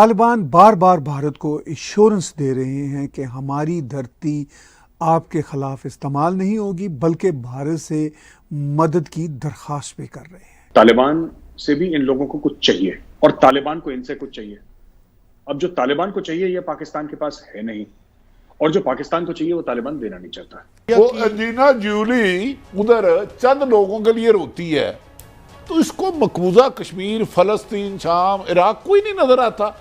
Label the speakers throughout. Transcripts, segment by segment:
Speaker 1: तालिबान बार बार भारत को एश्योरेंस दे रहे हैं कि हमारी धरती आपके खिलाफ इस्तेमाल नहीं होगी, बल्कि भारत से मदद की दरख्वास्त भी कर रहे हैं।
Speaker 2: तालिबान से भी इन लोगों को कुछ चाहिए और तालिबान को इनसे कुछ चाहिए। अब जो तालिबान को चाहिए ये पाकिस्तान के पास है नहीं, और जो पाकिस्तान को चाहिए वो तालिबान देना नहीं चाहता।
Speaker 3: वो अंजीना जूली उधर चंद लोगों के लिए रोती है, तो इसको मकबूजा कश्मीर, फलस्तीन, शाम, इराक कोई नहीं नजर आता।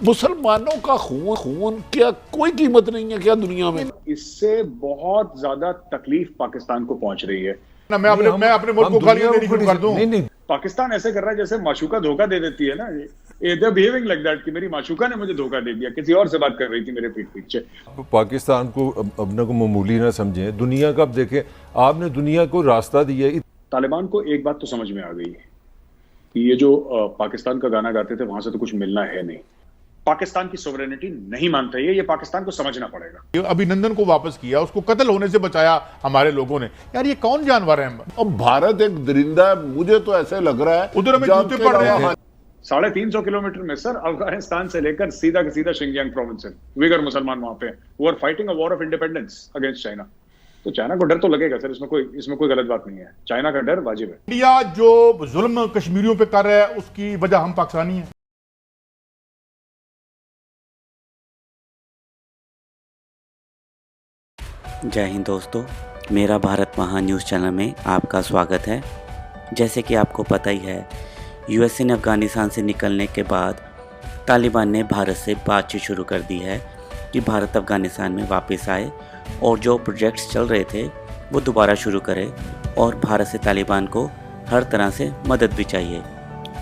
Speaker 3: मुसलमानों का खून क्या कोई कीमत नहीं है क्या दुनिया में?
Speaker 2: इससे बहुत ज्यादा तकलीफ पाकिस्तान को पहुंच रही है।
Speaker 3: मैं अपने मुल्क को गालियां देनी शुरू कर दूं?
Speaker 1: नहीं,
Speaker 2: पाकिस्तान ऐसे कर रहा है जैसे माशूका धोखा दे देती है ना। They are behaving like that कि मेरी माशूका ने मुझे धोखा दे दिया, किसी और से बात कर रही थी मेरे पीठ पीछे।
Speaker 4: पाकिस्तान को अपने को मामूली ना समझें, दुनिया का देखें। आपने दुनिया को रास्ता दिया।
Speaker 2: तालिबान को एक बात तो समझ में आ गई है कि ये जो पाकिस्तान का गाना गाते थे वहां से तो कुछ मिलना है नहीं। पाकिस्तान की सोवरेनिटी नहीं मानता ये पाकिस्तान को समझना पड़ेगा।
Speaker 3: अभिनंदन को वापस किया, उसको कत्ल होने से बचाया हमारे लोगों ने। यार ये कौन जानवर है?
Speaker 5: अब भारत एक दरिंदा है, मुझे तो ऐसे लग रहा है
Speaker 3: उधर हमें जूते पड़ रहे हैं।
Speaker 2: 350 किलोमीटर में सर अफगानिस्तान से लेकर सीधा के सीधा शिंजियांग प्रोविंस है। विगर मुसलमान वहां पे who are fighting a war of independence against China. तो चाइना को डर तो लगेगा सर, इसमें कोई गलत बात नहीं है। चाइना का डर वाजिब है।
Speaker 3: इंडिया जो जुल्म कश्मीरियों पे कर रहा है उसकी वजह हम पाकिस्तानी है।
Speaker 6: जय हिंद दोस्तों, मेरा भारत महान न्यूज़ चैनल में आपका स्वागत है। जैसे कि आपको पता ही है, यूएसए ने अफ़गानिस्तान से निकलने के बाद तालिबान ने भारत से बातचीत शुरू कर दी है कि भारत अफ़गानिस्तान में वापस आए और जो प्रोजेक्ट्स चल रहे थे वो दोबारा शुरू करे, और भारत से तालिबान को हर तरह से मदद भी चाहिए।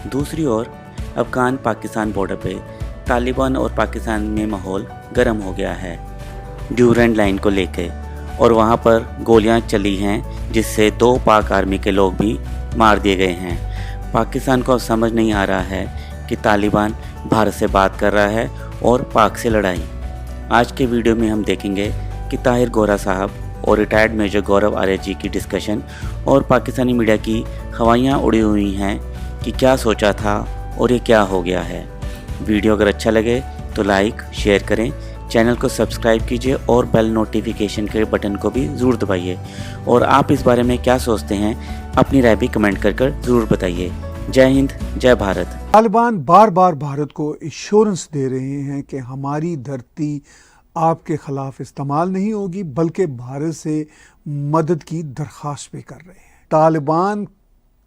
Speaker 6: दूसरी ओर अफ़गान पाकिस्तान बॉर्डर पे तालिबान और पाकिस्तान में माहौल गर्म हो गया है ड्यूरेंट लाइन को लेके, और वहाँ पर गोलियां चली हैं जिससे 2 पाक आर्मी के लोग भी मार दिए गए हैं। पाकिस्तान को अब समझ नहीं आ रहा है कि तालिबान भारत से बात कर रहा है और पाक से लड़ाई। आज के वीडियो में हम देखेंगे कि ताहिर गोरा साहब और रिटायर्ड मेजर गौरव आर्य जी की डिस्कशन और पाकिस्तानी मीडिया की हवाइयाँ उड़ी हुई हैं कि क्या सोचा था और ये क्या हो गया है। वीडियो अगर अच्छा लगे तो लाइक शेयर करें, चैनल को सब्सक्राइब कीजिए और बेल नोटिफिकेशन के बटन को भी ज़रूर दबाइए। और आप इस बारे में क्या सोचते हैं अपनी राय भी कमेंट कर ज़रूर बताइए। जय हिंद, जय भारत।
Speaker 1: तालिबान बार बार भारत को एश्योरेंस दे रहे हैं कि हमारी धरती आपके खिलाफ इस्तेमाल नहीं होगी, बल्कि भारत से मदद की दरख्वास्त भी कर रहे हैं। तालिबान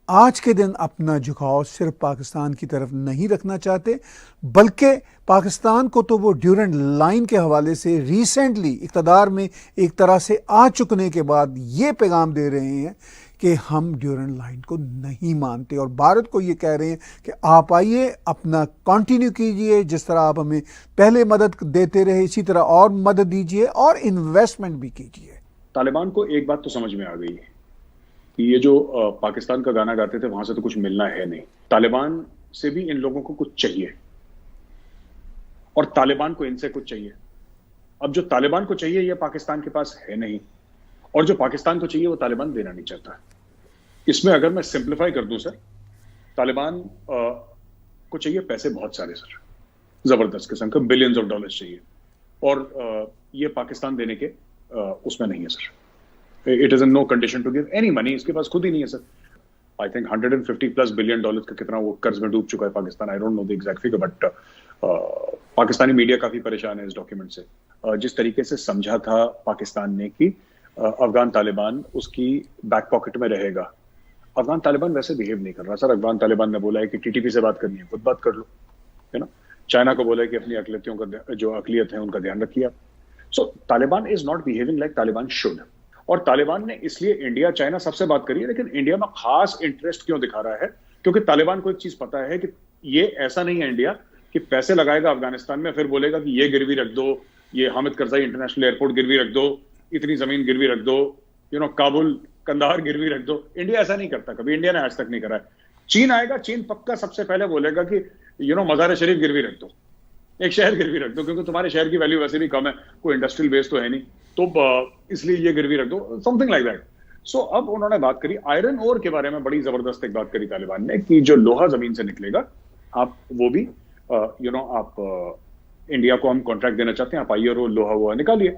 Speaker 1: आज के दिन अपना झुकाव सिर्फ पाकिस्तान की तरफ नहीं रखना चाहते, बल्कि पाकिस्तान को तो वो ड्यूरेंट लाइन के हवाले से रिसेंटली इक़्तिदार में एक तरह से आ चुकने के बाद ये पैगाम दे रहे हैं कि हम ड्यूरेंट लाइन को नहीं मानते, और भारत को ये कह रहे हैं कि आप आइए, अपना कंटिन्यू कीजिए, जिस तरह आप हमें पहले मदद देते रहे इसी तरह और मदद दीजिए और इन्वेस्टमेंट भी कीजिए।
Speaker 2: तालिबान को एक बात तो समझ में आ गई है कि ये जो पाकिस्तान का गाना गाते थे वहां से तो कुछ मिलना है नहीं। तालिबान से भी इन लोगों को कुछ चाहिए और तालिबान को इनसे कुछ चाहिए। अब जो तालिबान को चाहिए ये पाकिस्तान के पास है नहीं, और जो पाकिस्तान को चाहिए वो तालिबान देना नहीं चाहता। इसमें अगर मैं सिंप्लीफाई कर दूं सर, तालिबान को चाहिए पैसे बहुत सारे सर, जबरदस्त किस्म के बिलियंस ऑफ डॉलर्स चाहिए, और ये पाकिस्तान देने के उसमें नहीं है sir. It is in no condition to give any money. इसके पास खुद ही नहीं है sir. I think 150+ billion dollar का कितना वो कर्ज में डूब चुका है Pakistan. I don't know the exact figure, but Pakistani media काफी परेशान है इस डॉक्यूमेंट से। जिस तरीके से समझा था पाकिस्तान ने कि अफगान तालिबान उसकी बैक पॉकेट में रहेगा, अफगान तालिबान वैसे बिहेव नहीं कर रहा सर। अफगान तालिबान ने बोला है कि टीटीपी से बात करनी है खुद बात कर लो, है ना। चाइना को बोला है कि अपनी अकलियतों का जो अकलियत है उनका ध्यान रखिए आप। So Taliban is not behaving like Taliban should. और तालिबान ने इसलिए इंडिया चाइना सबसे बात करी है, लेकिन इंडिया में खास इंटरेस्ट क्यों दिखा रहा है? क्योंकि तालिबान को एक चीज पता है कि ये ऐसा नहीं है इंडिया कि पैसे लगाएगा अफगानिस्तान में फिर बोलेगा कि ये गिरवी रख दो, ये हामिद करजाई इंटरनेशनल एयरपोर्ट गिरवी रख दो, इतनी जमीन गिरवी रख दो, काबुल कंधार गिरवी रख दो। इंडिया ऐसा नहीं करता, कभी इंडिया ने आज तक नहीं करा है। चीन आएगा, चीन पक्का सबसे पहले बोलेगा कि मजार शरीफ गिरवी रख दो, एक शहर गिरवी रख दो, क्योंकि तुम्हारे शहर की वैल्यू वैसे भी कम है, कोई इंडस्ट्रियल बेस तो है नहीं, तो इसलिए ये गिरवी रख दो, समथिंग लाइक दैट। सो अब उन्होंने बात करी आयरन ओर के बारे में, बड़ी जबरदस्त एक बात करी तालिबान ने कि जो लोहा जमीन से निकलेगा आप वो भी आप इंडिया को हम कॉन्ट्रैक्ट देना चाहते हैं, आप आइए और लोहा वोहा निकालिए।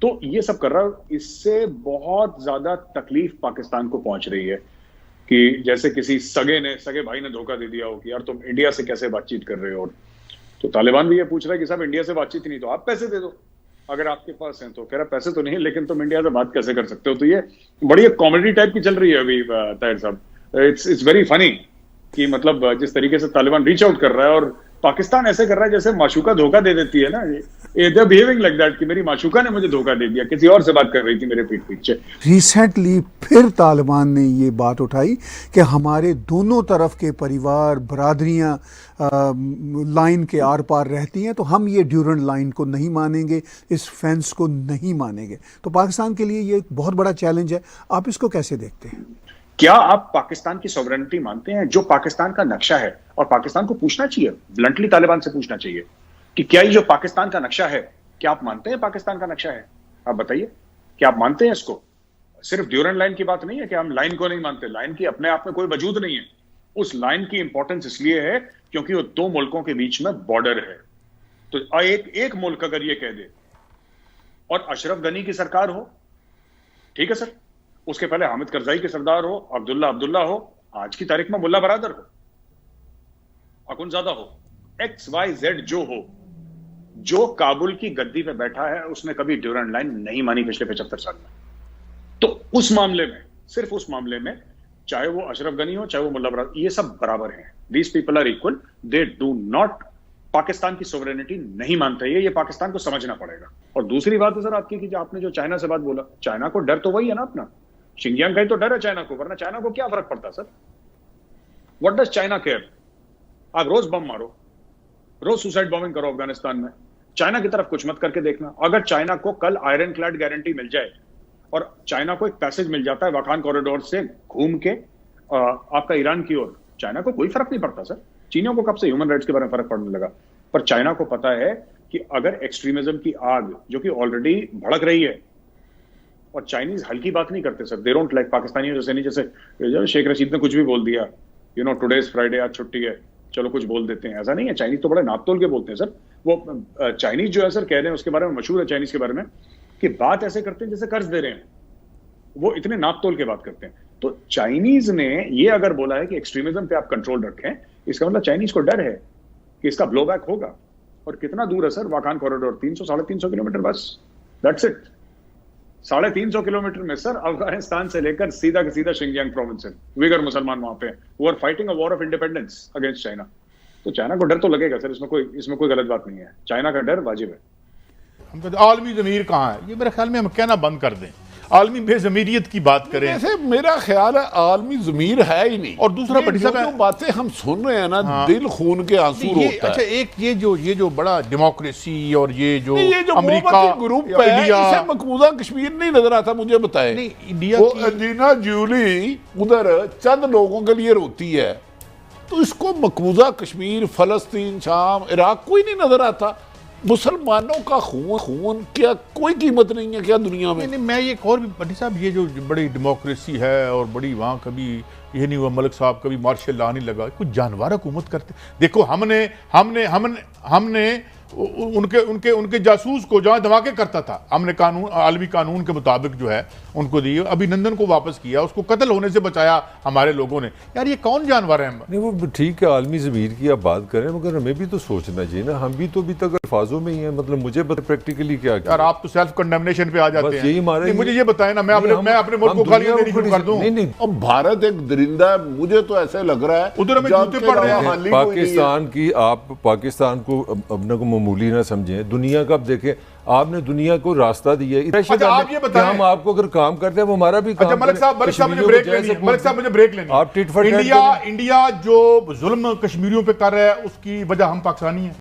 Speaker 2: तो ये सब कर रहा है। इससे बहुत ज्यादा तकलीफ पाकिस्तान को पहुंच रही है कि जैसे किसी सगे भाई ने धोखा दे दिया हो कि यार तुम इंडिया से कैसे बातचीत कर रहे हो। तो तालिबान भी ये पूछ रहा है कि साहब इंडिया से बातचीत नहीं तो आप पैसे दे दो, अगर आपके पास हैं तो। कह रहा पैसे तो नहीं लेकिन तुम इंडिया से बात कैसे कर सकते हो। तो ये बड़ी एक कॉमेडी टाइप की चल रही है अभी ताहिर साहब। इट्स वेरी फनी कि मतलब जिस तरीके से तालिबान रीच आउट कर रहा है और पाकिस्तान ऐसे कर रहा है जैसे माशूका धोखा दे देती है ना। They are behaving like that कि मेरी माशूका ने मुझे धोखा दे दिया, किसी और से बात कर रही थी मेरे पीठ पीछे।
Speaker 1: रिसेंटली फिर तालिबान ने ये बात उठाई कि हमारे दोनों तरफ के परिवार बरादरियां लाइन के आर पार रहती हैं, तो हम ये ड्यूरेंट लाइन को नहीं मानेंगे, इस फेंस को नहीं मानेंगे। तो पाकिस्तान के लिए ये एक बहुत बड़ा चैलेंज है। आप इसको कैसे देखते हैं?
Speaker 2: क्या आप पाकिस्तान की सॉवरेनिटी मानते हैं, जो पाकिस्तान का नक्शा है? और पाकिस्तान को पूछना चाहिए, ब्लंटली तालिबान से पूछना चाहिए कि क्या ये जो पाकिस्तान का नक्शा है, क्या आप मानते हैं पाकिस्तान का नक्शा है? आप बताइए, क्या आप मानते हैं इसको? सिर्फ ड्यूरेंट लाइन की बात नहीं है कि हम लाइन को नहीं मानते। लाइन की अपने आप में कोई वजूद नहीं है। उस लाइन की इंपॉर्टेंस इसलिए है क्योंकि वो दो मुल्कों के बीच में बॉर्डर है। तो एक मुल्क अगर ये कह दे और अशरफ गनी की सरकार हो, ठीक है सर, उसके पहले हामिद करजाई के सरदार हो, अब्दुल्ला हो, आज की तारीख में मुल्ला बरादर हो, अकुनजादा हो, XYZ जो हो, जो काबुल की गद्दी पे बैठा है उसने कभी ड्यूरेंट लाइन नहीं मानी पिछले 75 साल में। तो उस मामले में, सिर्फ उस मामले में, चाहे वो अशरफ गनी हो चाहे वो मुल्ला बरादर, ये सब बराबर हैं। These people are equal, they do not, Pakistan की सोवरेनिटी नहीं मानते। ये पाकिस्तान को समझना पड़ेगा। और दूसरी बात है सर आपकी कि आपने जो चाइना से बात बोला, चाइना को डर तो वही है ना अपना, शिंजियांग का ही तो डर है चाइना को, वरना चाइना को क्या फर्क पड़ता sir? What does China care? आप रोज बम मारो, रोज सुसाइड बॉम्बिंग करो अफगानिस्तान में, चाइना की तरफ कुछ मत करके देखना। अगर चाइना को कल आयरन क्लैड गारंटी मिल जाए और चाइना को एक पैसेज मिल जाता है वाखान कॉरिडोर से घूम के आपका ईरान की ओर, चाइना को कोई फर्क नहीं पड़ता सर। चीनियों को कब से ह्यूमन राइट्स के बारे में फर्क पड़ने लगा? पर चाइना को पता है कि अगर एक्सट्रीमिज्म की आग जो कि ऑलरेडी भड़क रही है, और चाइनीज हल्की बात नहीं करते सर, दे डोंट लाइक पाकिस्तानियों जैसे नहीं, जैसे शेख रशीद ने कुछ भी बोल दिया, टुडे इज फ्राइडे, आज छुट्टी है, चलो कुछ बोल देते हैं, ऐसा नहीं है। चाइनीज तो बड़े नाप तोल के बोलते हैं सर। वो चाइनीज जो है सर, कह रहे हैं उसके बारे में, मशहूर है चाइनीज के बारे में कि बात ऐसे करते हैं जैसे कर्ज दे रहे हैं, वो इतने नाप तोल के बात करते हैं। तो चाइनीज ने ये अगर बोला है कि एक्सट्रीमिज्म पे आप कंट्रोल रखें, इसका मतलब चाइनीज को डर है कि इसका ब्लो बैक होगा। और कितना दूर है सर वाखान कॉरिडोर? 300-350 किलोमीटर बस, दैट्स इट। 350 किलोमीटर में सर अफगानिस्तान से लेकर सीधा शिंजियांग प्रोविंस है, उइगर मुसलमान वहां पे वो are fighting a war of independence against China. तो चाइना को डर तो लगेगा सर, इसमें कोई गलत बात नहीं है। चाइना का डर वाजिब है।
Speaker 5: हम कहते आलमी ज़मीर कहाँ है, ये मेरे ख्याल में हम कहना बंद कर दें। आलमी बेज़मीरियत की बात करें,
Speaker 3: ऐसे मेरा ख्याल है आलमी ज़मीर है ही नहीं।
Speaker 5: और दूसरा बड़ी
Speaker 3: जो बातें हम सुन रहे हैं ना, दिल खून के आंसू रोता है।
Speaker 5: अच्छा, एक ये जो बड़ा डेमोक्रेसी और ये जो
Speaker 3: अमेरिका ग्रुप है, इसे मकबूजा कश्मीर नहीं नजर आता। मुझे बताएं,
Speaker 5: नहीं, इंडिया
Speaker 3: वो अंजीना जूली उधर चंद लोगों के लिए रोती है, तो इसको मकबूजा कश्मीर, फलस्तीन, शाम, इराक कोई नहीं नजर आता। मुसलमानों का खून क्या कोई कीमत नहीं है क्या दुनिया में?
Speaker 5: नहीं, मैं ये एक और भी भट्टी साहब, ये जो बड़ी डेमोक्रेसी है और बड़ी वहाँ कभी ये नहीं हुआ, मलिक साहब कभी मार्शल लॉ नहीं लगा, कुछ जानवर हुकूमत करते। देखो हमने उनके जासूस को जहाँ धमाके करता था, हमने कानून, आलमी कानून के मुताबिक जो है उनको दिए, अभिनंदन को वापस किया, उसको कत्ल होने से बचाया हमारे लोगों ने। यार ये कौन जानवर है?
Speaker 4: नहीं, वो ठीक है, आलमी ज़मीर की आप बात करें, मगर हमें भी तो सोचना चाहिए ना। हम भी तो अभी तक अल्फाजों में ही हैं। मतलब मुझे प्रैक्टिकली क्या
Speaker 5: यार, आप तो सेल्फ कंडेमनेशन पे आ जाते हैं।
Speaker 4: यही हमारा,
Speaker 5: मुझे ये बताएं ना, मैं अपने मुल्क को गालियां देनी शुरू कर दूं?
Speaker 4: नहीं,
Speaker 5: अब भारत एक दरिंदा है, मुझे तो ऐसे लग रहा है
Speaker 3: उधर हमें जूते पड़ रहे हैं।
Speaker 4: पाकिस्तान की, आप पाकिस्तान को अपने को मामूली ना समझें। दुनिया का आप देखें, आपने दुनिया को रास्ता दिया है।
Speaker 5: अच्छा, आप ये बताएं,
Speaker 4: हम आपको अगर काम करते हैं वो हमारा भी काम।
Speaker 5: अच्छा, मलिक साहब मुझे ब्रेक लेनी है। मलिक साहब मुझे ब्रेक लेनी है।
Speaker 4: आप टिट फॉर
Speaker 5: इंडिया जो जुल्म कश्मीरियों पे कर रहा है उसकी वजह हम पाकिस्तानी है।